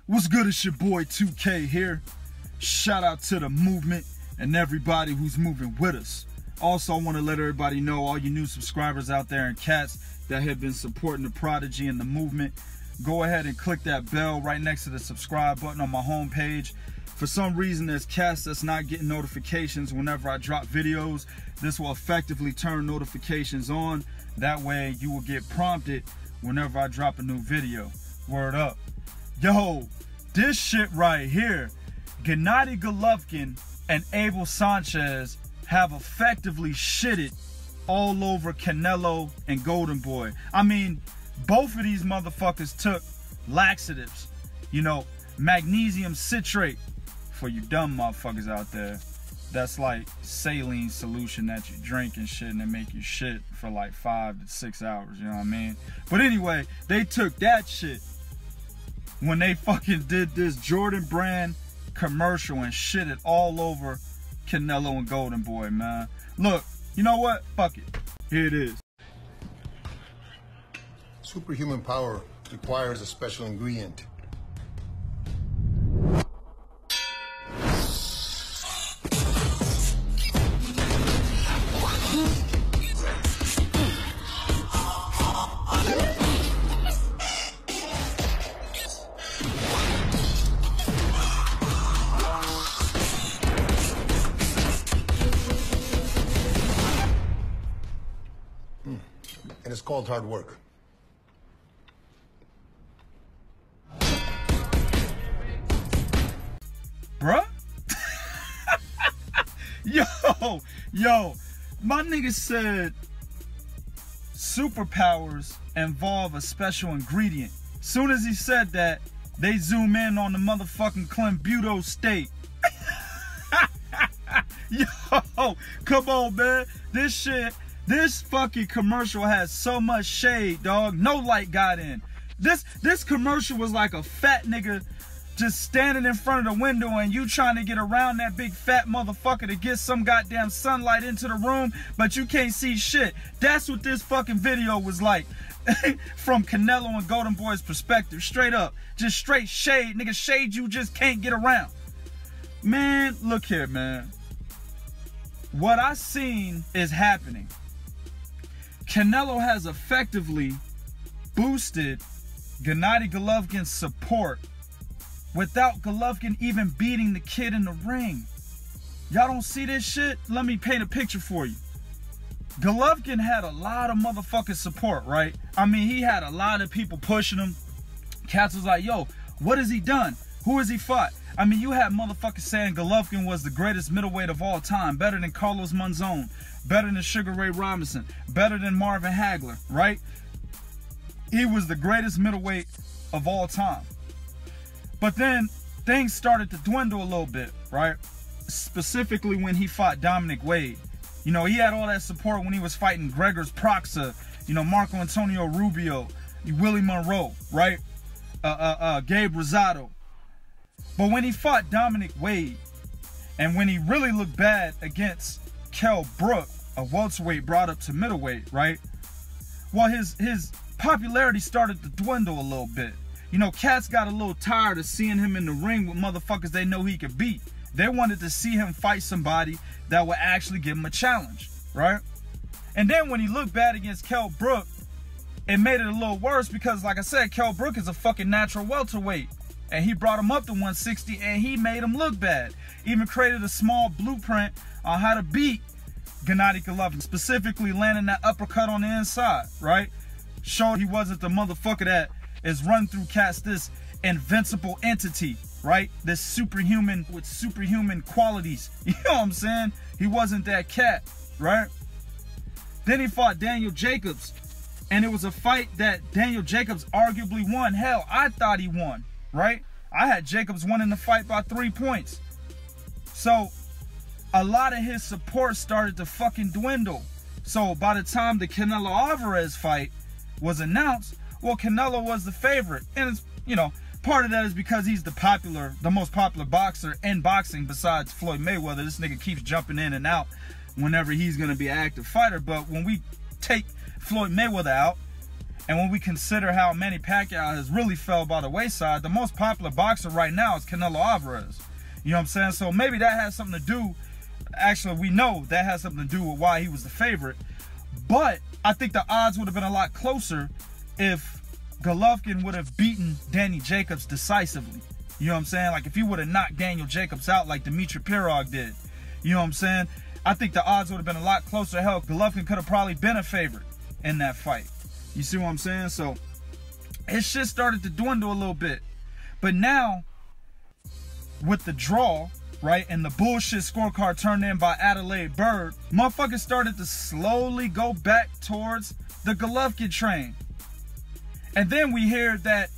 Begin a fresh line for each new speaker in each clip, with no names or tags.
What's good? It's your boy 2K here. Shout out to the movement and everybody who's moving with us. Also, I want to let everybody know, all you new subscribers out there and cats that have been supporting the Prodigy and the movement, go ahead and click that bell right next to the subscribe button on my homepage. For some reason, there's cats that's not getting notifications whenever I drop videos. This will effectively turn notifications on. That way, you will get prompted whenever I drop a new video. Word up. Yo, this shit right here. Gennady Golovkin and Abel Sanchez have effectively shitted all over Canelo and Golden Boy. I mean, both of these motherfuckers took laxatives. You know, magnesium citrate. For you dumb motherfuckers out there, that's like saline solution that you drink and shit, and they make you shit for like 5 to 6 hours, you know what I mean? But anyway, they took that shit when they fucking did this Jordan brand commercial and shit it all over Canelo and Golden Boy, man. Look, you know what? Fuck it. Here it is.
Superhuman power requires a special ingredient. And it's called hard work.
Bruh? Yo, my nigga said superpowers involve a special ingredient. Soon as he said that, they zoom in on the motherfucking clenbuterol state. Yo, come on, man. This fucking commercial has so much shade, dog. No light got in. This commercial was like a fat nigga just standing in front of the window and you trying to get around that big fat motherfucker to get some goddamn sunlight into the room, but you can't see shit. That's what this fucking video was like. From Canelo and Golden Boy's perspective. Straight up. Just straight shade. Nigga, shade you just can't get around. Man, look here, man. What I seen is happening. Canelo has effectively boosted Gennady Golovkin's support without Golovkin even beating the kid in the ring. Y'all don't see this shit? Let me paint a picture for you. Golovkin had a lot of motherfucking support, right? I mean, he had a lot of people pushing him. Cats was like, yo, what has he done? Who has he fought? I mean, you had motherfuckers saying Golovkin was the greatest middleweight of all time, better than Carlos Monzon, better than Sugar Ray Robinson, better than Marvin Hagler, right? He was the greatest middleweight of all time. But then things started to dwindle a little bit, right? Specifically when he fought Dominic Wade. You know, he had all that support when he was fighting Gregors Proxa, you know, Marco Antonio Rubio, Willie Monroe, right? Gabe Rosado. But when he fought Dominic Wade, and when he really looked bad against Kell Brook, a welterweight brought up to middleweight, right? Well, his popularity started to dwindle a little bit. You know, cats got a little tired of seeing him in the ring with motherfuckers they know he could beat. They wanted to see him fight somebody that would actually give him a challenge, right? And then when he looked bad against Kell Brook, it made it a little worse because, like I said, Kell Brook is a fucking natural welterweight. And he brought him up to 160 and he made him look bad. Even created a small blueprint on how to beat Gennady Golovkin, specifically landing that uppercut on the inside, right? Showed he wasn't the motherfucker that is run through cats, this invincible entity, right? This superhuman with superhuman qualities. You know what I'm saying? He wasn't that cat, right? Then he fought Daniel Jacobs. And it was a fight that Daniel Jacobs arguably won. Hell, I thought he won, right? I had Jacobs winning the fight by 3 points. So a lot of his support started to fucking dwindle. So by the time the Canelo Alvarez fight was announced, well, Canelo was the favorite. And it's, you know, part of that is because he's the most popular boxer in boxing besides Floyd Mayweather. This nigga keeps jumping in and out whenever he's going to be an active fighter. But when we take Floyd Mayweather out And when we consider how Manny Pacquiao has really fell by the wayside, the most popular boxer right now is Canelo Alvarez. You know what I'm saying? So maybe that has something to do, actually we know that has something to do with why he was the favorite. But I think the odds would have been a lot closer if Golovkin would have beaten Danny Jacobs decisively. You know what I'm saying? Like if he would have knocked Daniel Jacobs out like Dmitry Pirog did. You know what I'm saying? I think the odds would have been a lot closer. Hell, Golovkin could have probably been a favorite in that fight. You see what I'm saying? So his shit started to dwindle a little bit. But now, with the draw, right, and the bullshit scorecard turned in by Adelaide Bird, motherfuckers started to slowly go back towards the Golovkin train. And then we hear that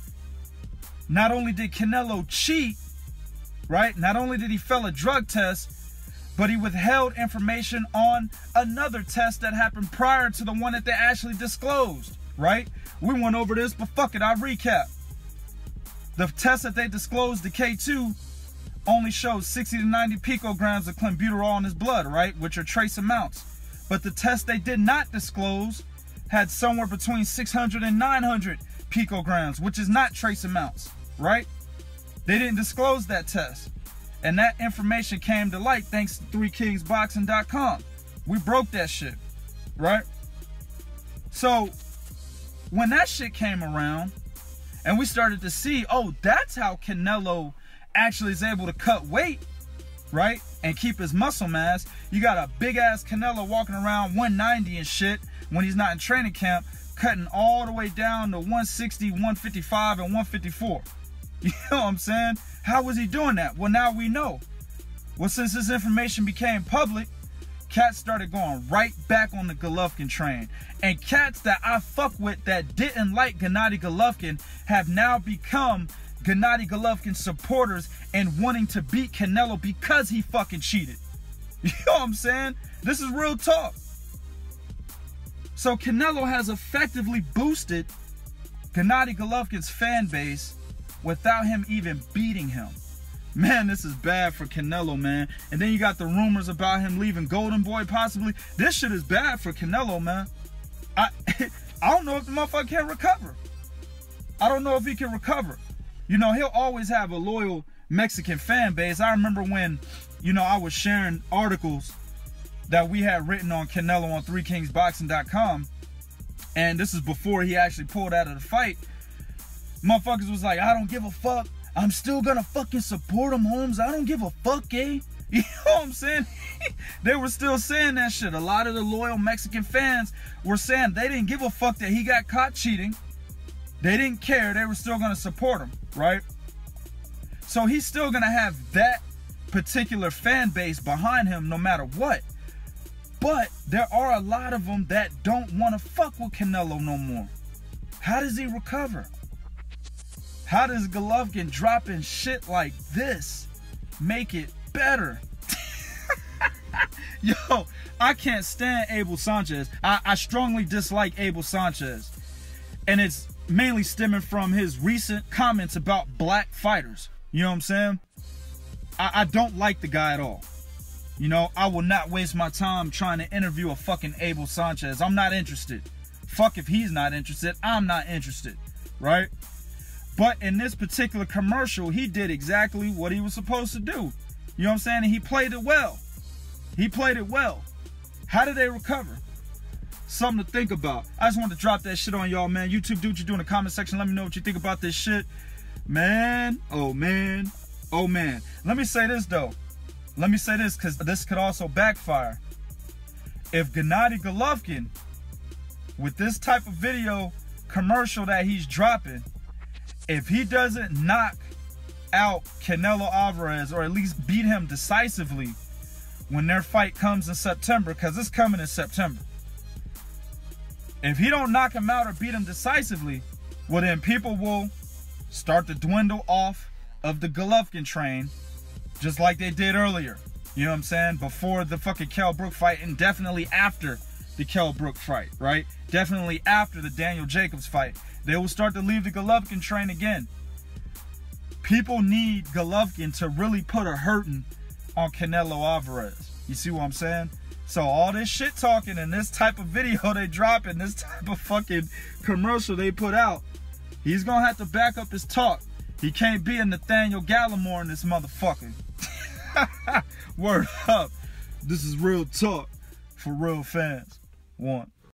not only did Canelo cheat, right, not only did he fail a drug test, but he withheld information on another test that happened prior to the one that they actually disclosed, right? We went over this, but fuck it, I'll recap. The test that they disclosed, the K2, only shows 60 to 90 picograms of clenbuterol in his blood, right? Which are trace amounts. But the test they did not disclose had somewhere between 600 and 900 picograms, which is not trace amounts, right? They didn't disclose that test. And that information came to light thanks to 3kingsboxing.com. We broke that shit, right? So when that shit came around and we started to see, oh, that's how Canelo actually is able to cut weight, right? And keep his muscle mass. You got a big ass Canelo walking around 190 and shit when he's not in training camp, cutting all the way down to 160, 155, and 154. You know what I'm saying? How was he doing that? Well, now we know. Well, since this information became public, cats started going right back on the Golovkin train. And cats that I fuck with that didn't like Gennady Golovkin have now become Gennady Golovkin supporters and wanting to beat Canelo because he fucking cheated. You know what I'm saying? This is real talk. So Canelo has effectively boosted Gennady Golovkin's fan base without him even beating him. Man, this is bad for Canelo, man. And then you got the rumors about him leaving Golden Boy possibly. This shit is bad for Canelo, man. I don't know if the motherfucker can recover. I don't know if he can recover. You know, he'll always have a loyal Mexican fan base. I remember when, you know, I was sharing articles that we had written on Canelo on 3kingsboxing.com. And this is before he actually pulled out of the fight. Motherfuckers was like, I don't give a fuck. I'm still gonna fucking support him, Holmes. I don't give a fuck, eh? You know what I'm saying? They were still saying that shit. A lot of the loyal Mexican fans were saying they didn't give a fuck that he got caught cheating. They didn't care. They were still gonna support him, right? So he's still gonna have that particular fan base behind him no matter what. But there are a lot of them that don't want to fuck with Canelo no more. How does he recover? How does Golovkin dropping shit like this make it better? Yo, I can't stand Abel Sanchez. I strongly dislike Abel Sanchez. And it's mainly stemming from his recent comments about black fighters. You know what I'm saying? I don't like the guy at all. You know, I will not waste my time trying to interview a fucking Abel Sanchez. I'm not interested. Fuck if he's not interested. I'm not interested. Right? But in this particular commercial, he did exactly what he was supposed to do. You know what I'm saying? And he played it well. He played it well. How did they recover? Something to think about. I just wanted to drop that shit on y'all, man. YouTube, do what you do in the comment section. Let me know what you think about this shit. Man, oh man, oh man. Let me say this though. Let me say this because this could also backfire. If Gennady Golovkin, with this type of video commercial that he's dropping, if he doesn't knock out Canelo Alvarez or at least beat him decisively when their fight comes in September, because it's coming in September. If he don't knock him out or beat him decisively, well then people will start to dwindle off of the Golovkin train just like they did earlier. You know what I'm saying? Before the fucking Kell Brook fight and definitely after the Kell Brook fight, right? Definitely after the Daniel Jacobs fight. They will start to leave the Golovkin train again. People need Golovkin to really put a hurting on Canelo Alvarez. You see what I'm saying? So all this shit talking and this type of video they drop and this type of fucking commercial they put out, he's gonna have to back up his talk. He can't be a Nathaniel Gallimore in this motherfucker. Word up. This is real talk for real fans. One.